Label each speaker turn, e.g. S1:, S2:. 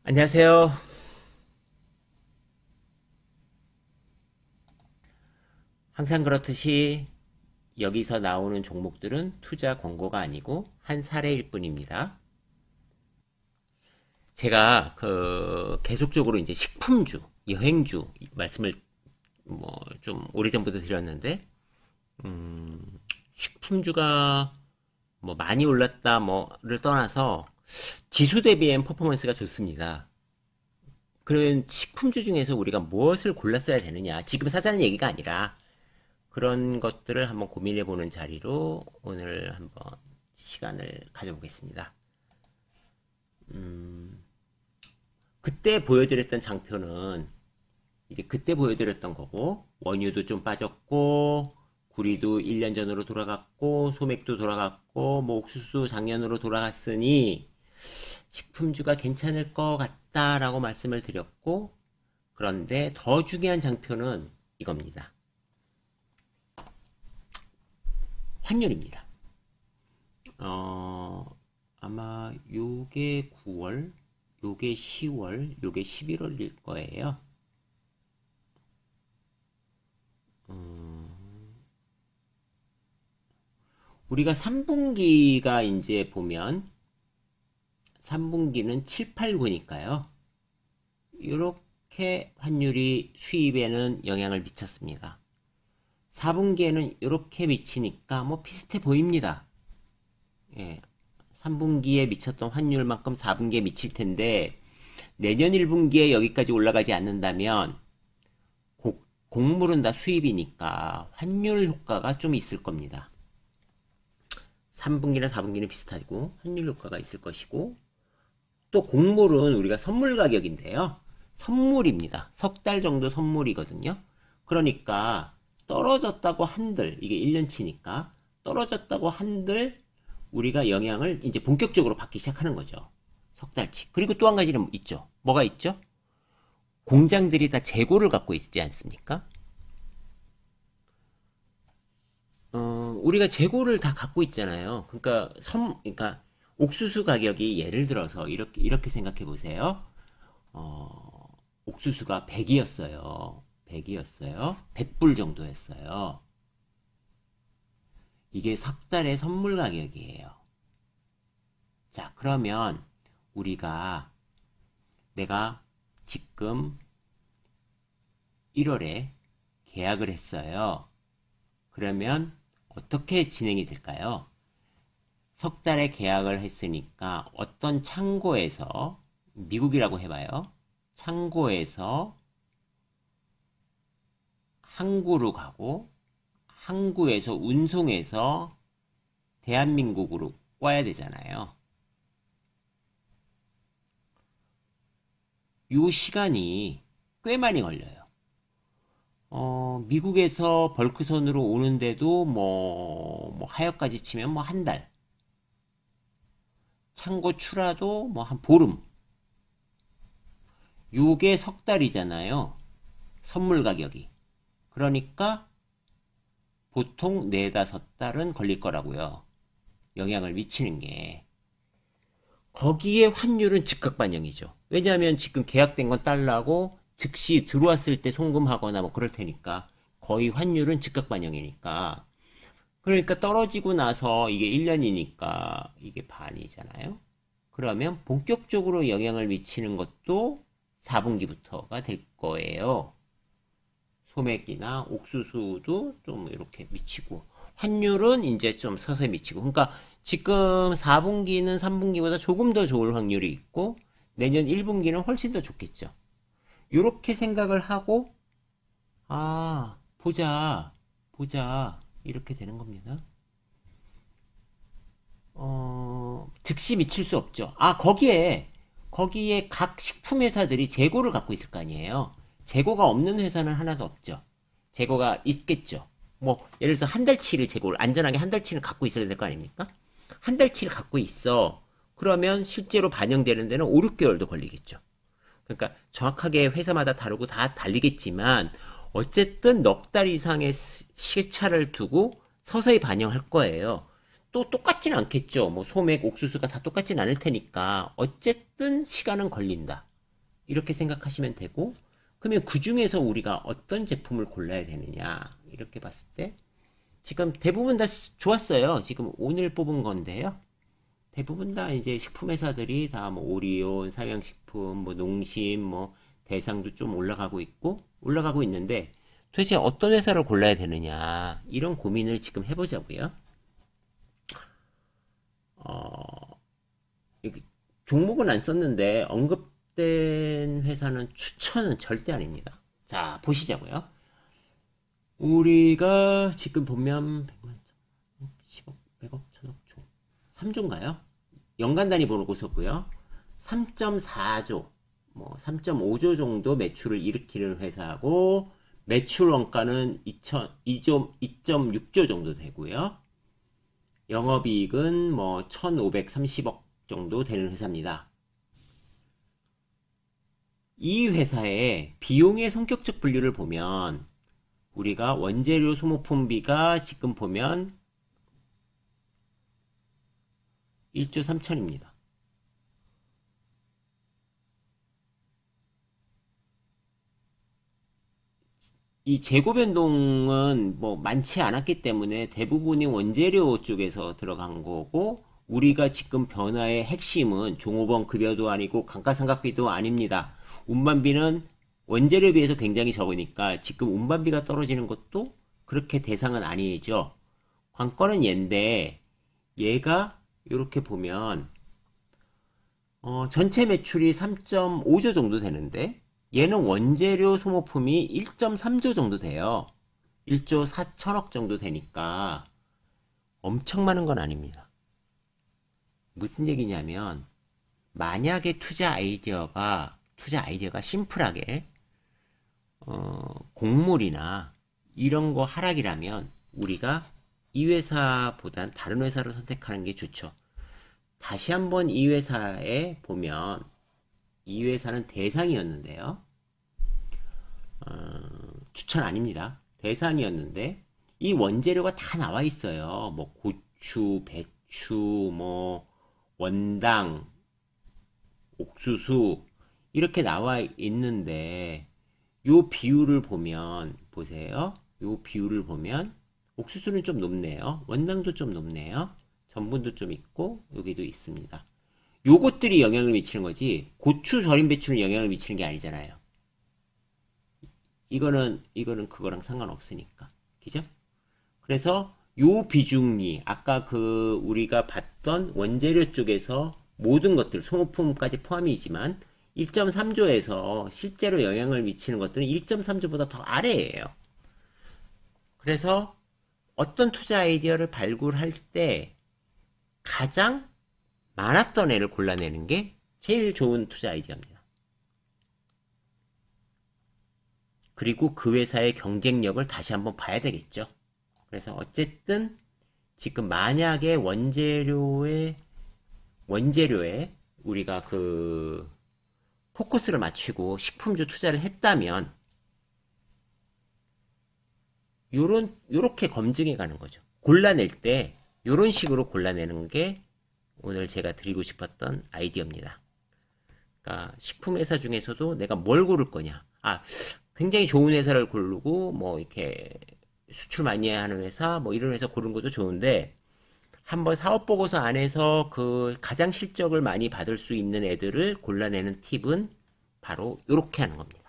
S1: 안녕하세요. 항상 그렇듯이 여기서 나오는 종목들은 투자 권고가 아니고 한 사례일 뿐입니다. 제가 계속적으로 이제 식품주, 여행주 말씀을 뭐 좀 오래전부터 드렸는데 식품주가 뭐 많이 올랐다 뭐를 떠나서 지수 대비엔 퍼포먼스가 좋습니다. 그런 식품주 중에서 우리가 무엇을 골랐어야 되느냐? 지금 사자는 얘기가 아니라 그런 것들을 한번 고민해보는 자리로 오늘 한번 시간을 가져보겠습니다. 그때 보여드렸던 장표는 이제 그때 보여드렸던 거고, 원유도 좀 빠졌고, 구리도 1년 전으로 돌아갔고, 소맥도 돌아갔고, 뭐 옥수수도 작년으로 돌아갔으니 식품주가 괜찮을 것 같다라고 말씀을 드렸고, 그런데 더 중요한 장표는 이겁니다. 환율입니다. 아마 요게 9월, 요게 10월, 요게 11월일 거예요. 우리가 3분기가 이제 보면 3분기는 7, 8, 9니까요. 이렇게 환율이 수입에는 영향을 미쳤습니다. 4분기에는 이렇게 미치니까 뭐 비슷해 보입니다. 예, 3분기에 미쳤던 환율만큼 4분기에 미칠 텐데 내년 1분기에 여기까지 올라가지 않는다면 곡물은 다 수입이니까 환율 효과가 좀 있을 겁니다. 3분기나 4분기는 비슷하고 환율 효과가 있을 것이고 또 곡물은 우리가 선물 가격인데요. 선물입니다. 석 달 정도 선물이거든요. 그러니까 떨어졌다고 한들 이게 1년치니까 떨어졌다고 한들 우리가 영향을 이제 본격적으로 받기 시작하는 거죠. 석 달치. 그리고 또 한 가지는 있죠. 뭐가 있죠? 공장들이 다 재고를 갖고 있지 않습니까? 우리가 재고를 다 갖고 있잖아요. 그러니까 옥수수 가격이 예를 들어서 이렇게 생각해 보세요. 옥수수가 100이었어요. 100이었어요. 100불 정도였어요. 이게 석 달의 선물 가격이에요. 자, 그러면 내가 지금 1월에 계약을 했어요. 그러면 어떻게 진행이 될까요? 석 달에 계약을 했으니까 어떤 창고에서, 미국이라고 해봐요. 창고에서 항구로 가고 항구에서 운송해서 대한민국으로 와야 되잖아요. 요 시간이 꽤 많이 걸려요. 미국에서 벌크선으로 오는데도 뭐 하역까지 치면 뭐 한 달. 창고 출하도 뭐 한 보름. 요게 석 달이잖아요. 선물 가격이. 그러니까 보통 4, 5달은 걸릴 거라고요. 영향을 미치는 게. 거기에 환율은 즉각 반영이죠. 왜냐하면 지금 계약된 건 달러고 즉시 들어왔을 때 송금하거나 뭐 그럴 테니까 거의 환율은 즉각 반영이니까. 그러니까 떨어지고 나서 이게 1년이니까 이게 반이잖아요. 그러면 본격적으로 영향을 미치는 것도 4분기부터가 될 거예요. 소맥이나 옥수수도 좀 이렇게 미치고 환율은 이제 좀 서서히 미치고 그러니까 지금 4분기는 3분기보다 조금 더 좋을 확률이 있고 내년 1분기는 훨씬 더 좋겠죠. 이렇게 생각을 하고 보자 이렇게 되는 겁니다. 즉시 미칠 수 없죠. 거기에 각 식품 회사들이 재고를 갖고 있을 거 아니에요. 재고가 없는 회사는 하나도 없죠. 재고가 있겠죠. 뭐 예를 들어서 한 달치를 재고를 안전하게 한 달치를 갖고 있어야 될 거 아닙니까? 한 달치를 갖고 있어. 그러면 실제로 반영되는 데는 5, 6개월도 걸리겠죠. 그러니까 정확하게 회사마다 다르고 다 달리겠지만 어쨌든 넉 달 이상의 시차를 두고 서서히 반영할 거예요. 또 똑같진 않겠죠. 뭐 소맥, 옥수수가 다 똑같진 않을 테니까 어쨌든 시간은 걸린다. 이렇게 생각하시면 되고, 그러면 그 중에서 우리가 어떤 제품을 골라야 되느냐 이렇게 봤을 때 지금 대부분 다 좋았어요. 지금 오늘 뽑은 건데요. 대부분 다 이제 식품회사들이 다 뭐 오리온, 삼양식품, 뭐 농심, 뭐 대상도 좀 올라가고 있는데 도대체 어떤 회사를 골라야 되느냐 이런 고민을 지금 해보자고요. 종목은 안 썼는데 언급된 회사는 추천은 절대 아닙니다. 자, 보시자고요. 우리가 지금 보면 100만, 10억, 100억, 1000억, 조 3조인가요? 연간 단위 보고서고요. 3.4조, 뭐 3.5조 정도 매출을 일으키는 회사고 매출 원가는 2.6조 정도 되고요. 영업이익은 뭐 1,530억 정도 되는 회사입니다. 이 회사의 비용의 성격적 분류를 보면 우리가 원재료 소모품비가 지금 보면 1조 3천입니다. 이 재고 변동은 뭐 많지 않았기 때문에 대부분이 원재료 쪽에서 들어간 거고 우리가 지금 변화의 핵심은 종업원 급여도 아니고 감가상각비도 아닙니다. 운반비는 원재료에 비해서 굉장히 적으니까 지금 운반비가 떨어지는 것도 그렇게 대상은 아니죠. 관건은 얘인데 얘가 이렇게 보면 전체 매출이 3.5조 정도 되는데 얘는 원재료 소모품이 1.3조 정도 돼요. 1조 4천억 정도 되니까 엄청 많은 건 아닙니다. 무슨 얘기냐면 만약에 투자 아이디어가 심플하게 곡물이나 이런 거 하락이라면 우리가 이 회사보단 다른 회사를 선택하는 게 좋죠. 다시 한번 이 회사에 보면 이 회사는 대상이었는데요. 추천 아닙니다. 대상이었는데 이 원재료가 다 나와 있어요. 뭐 고추, 배추, 뭐 원당, 옥수수 이렇게 나와 있는데 요 비율을 보면 보세요. 요 비율을 보면 옥수수는 좀 높네요. 원당도 좀 높네요. 전분도 좀 있고 여기도 있습니다. 요것들이 영향을 미치는 거지 고추 절임 배추는 영향을 미치는 게 아니잖아요. 이거는 그거랑 상관없으니까. 그죠? 그래서 요 비중이 아까 그 우리가 봤던 원재료 쪽에서 모든 것들 소모품까지 포함이지만 1.3조에서 실제로 영향을 미치는 것들은 1.3조보다 더 아래예요. 그래서 어떤 투자 아이디어를 발굴할 때 가장 많았던 애를 골라내는 게 제일 좋은 투자 아이디어입니다. 그리고 그 회사의 경쟁력을 다시 한번 봐야 되겠죠. 그래서 어쨌든 지금 만약에 원재료에 우리가 그 포커스를 맞추고 식품주 투자를 했다면 요렇게 검증해 가는 거죠. 골라낼 때 요런 식으로 골라내는 게 오늘 제가 드리고 싶었던 아이디어입니다. 그러니까 식품회사 중에서도 내가 뭘 고를 거냐. 굉장히 좋은 회사를 고르고 뭐 이렇게 수출 많이 하는 회사 뭐 이런 회사 고르는 것도 좋은데 한번 사업 보고서 안에서 그 가장 실적을 많이 받을 수 있는 애들을 골라내는 팁은 바로 이렇게 하는 겁니다.